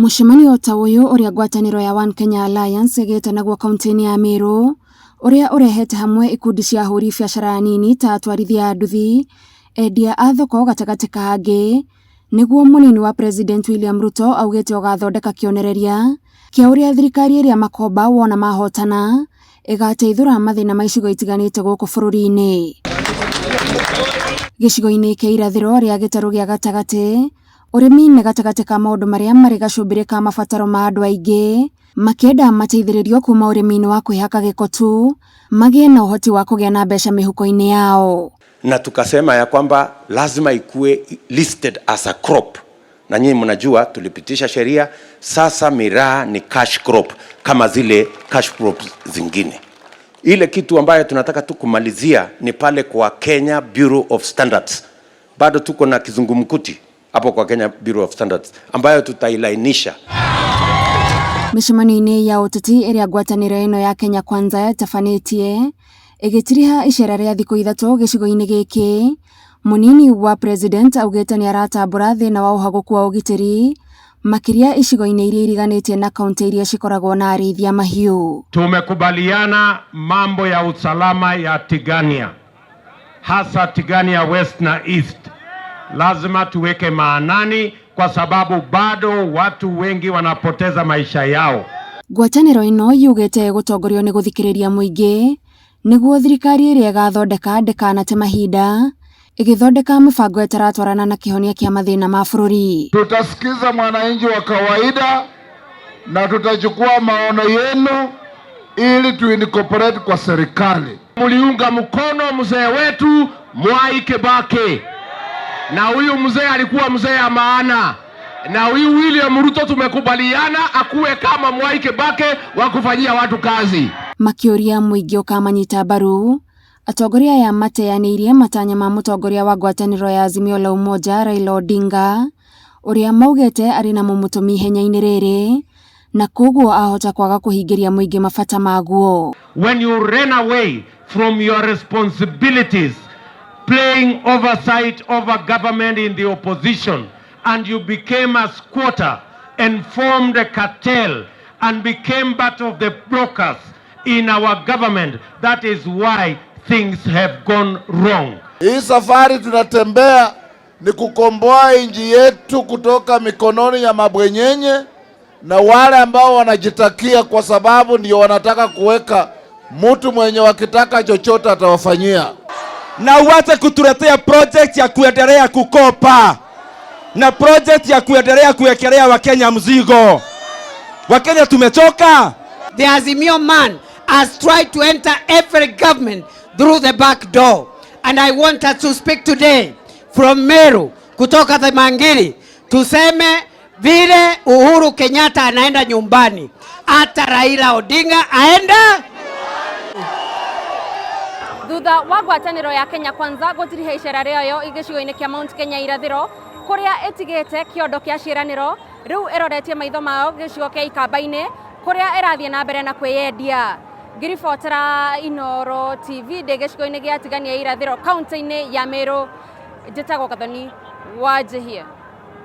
Mũcemanio ta ũyũ ũrĩa ngwatanĩro ya One Kenya Alliance ĩgĩte naguo kaunti-inĩ ya Merũ, ũrĩa ũrehete hamwe ikundi cia ahũri biacara nini ta atwarithia a nduthi, endia a thoko gatagatĩ ka angĩ, nĩguo mũnini wa President William Ruto augĩte ũgathondeka kĩonereria kĩa ũrĩa thirikari ĩrĩa makomba wona mahotana ĩgateithũra mathĩna ma icigo itiganĩte gũkũ bũrũri-inĩ. Gĩcigo-inĩ kĩa irathĩro rĩa gĩtarũ gĩa gatagatĩ, ũrĩmi nĩ gatagatĩ ka maũndũ marĩa marĩ gacumbĩrĩ ka mabataro ma andũ aingĩ, makĩenda mateithĩrĩrio kuma ũrĩmi-inĩ wa kwĩhaka gĩko tu, magĩe na ũhoti wa kũgĩa na mbeca mĩhuko-inĩ yao. Na tukasema ya kwamba lazima ikuwe listed as a crop. Na nyinyi mnajua tulipitisha sheria, sasa miraa ni cash crop kama zile cash crops zingine. Ile kitu ambayo tunataka tu kumalizia ni pale kwa Kenya Bureau of Standards. Bado tuko na kizungumkuti hapo kwa Kenya Bureau of Standards ambayo tutailainisha. Mĩcemanio-inĩ ya ũteti ĩrĩa ngwatanĩro ĩno ya Kenya Kwanza yatabanĩtie ĩgĩtiriha icera rĩa thikũ ithatũ gĩcigo-inĩ gĩkĩ, mũnini wa president augĩte nĩ aratambũra thĩna wa ũhagũku wa ũgitĩri makĩria icigo-inĩ iria iriganĩtie na kaunti iria cikoragwo na arĩithia mahiũ. Tumekubaliana mambo ya usalama ya Tigania, hasa Tigania West na East. Lazima tuweke maanani kwa sababu bado watu wengi wanapoteza maisha yao. Ngwatanĩro ĩno yugĩte gũtongorio nĩ gũthikĩrĩria mũingĩ nĩguo thirikari ĩrĩa ĩgathondeka ndĩkanate mahinda ĩgĩthondeka mĩbango ĩtaratwarana na kĩhonia kĩa mathĩna ma bũrũri. Tutasikiza mwananchi wa kawaida na tutachukua maono yenu ili tuincorporate kwa serikali. Muliunga mkono mzee wetu Mwai Kibaki, na huyu mzee alikuwa mzee ya maana, na huyu William Ruto tumekubaliana akuwe kama Mwai Kibaki wa kufanyia watu kazi. Makĩũria mũingĩ ũkamanyita mbaru, atongoria aya mateanĩirie matanya ma mũtongoria wa ngwatanĩro ya Azimio la Umoja Raila Odinga, ũrĩa maugĩte arĩ na mũmũtũmi ihenya-inĩ rĩrĩ, na koguo ahota kwaga kũhingĩria mũingĩ mabata maguo. When you ran away from your responsibilities, playing oversight over government in the opposition, and you became a squatter and formed a cartel and became part of the brokers in our government, that is why things have gone wrong. Hii safari tunatembea ni kukomboa nchi yetu kutoka mikononi ya mabwenyenye na wale ambao wanajitakia kwa sababu ndio wanataka kuweka mtu mwenye wakitaka chochote atawafanyia. Na uache kutuletea project ya kuendelea kukopa na project ya kuendelea kuwekelea Wakenya mzigo. Wakenya tumechoka. The Azimio man has tried to enter every government through the back door, and I want us to speak today from Merũ kutoka the Mangiri, tuseme vile Uhuru Kenyatta anaenda nyumbani, hata Raila Odinga aenda. Thutha wa ngwatanĩro ya Kenya Kwanza gũtiriha icera rĩayo gĩcigo-inĩ kĩa Mount Kenya irathĩro kũrĩa ĩtigĩte kĩondo kĩa ciĩranĩro, rĩu ĩroretie maitho mao gĩcigo kĩa Ikamba-inĩ kũrĩa ĩrathiĩ na mbere na kwĩyendia. Ngĩribotera Inooro TV ndĩ gĩcigo-inĩ gĩa Tigania irathĩro kaunti-inĩ ya Merũ, njĩtagwo Gathoni Wanjihia.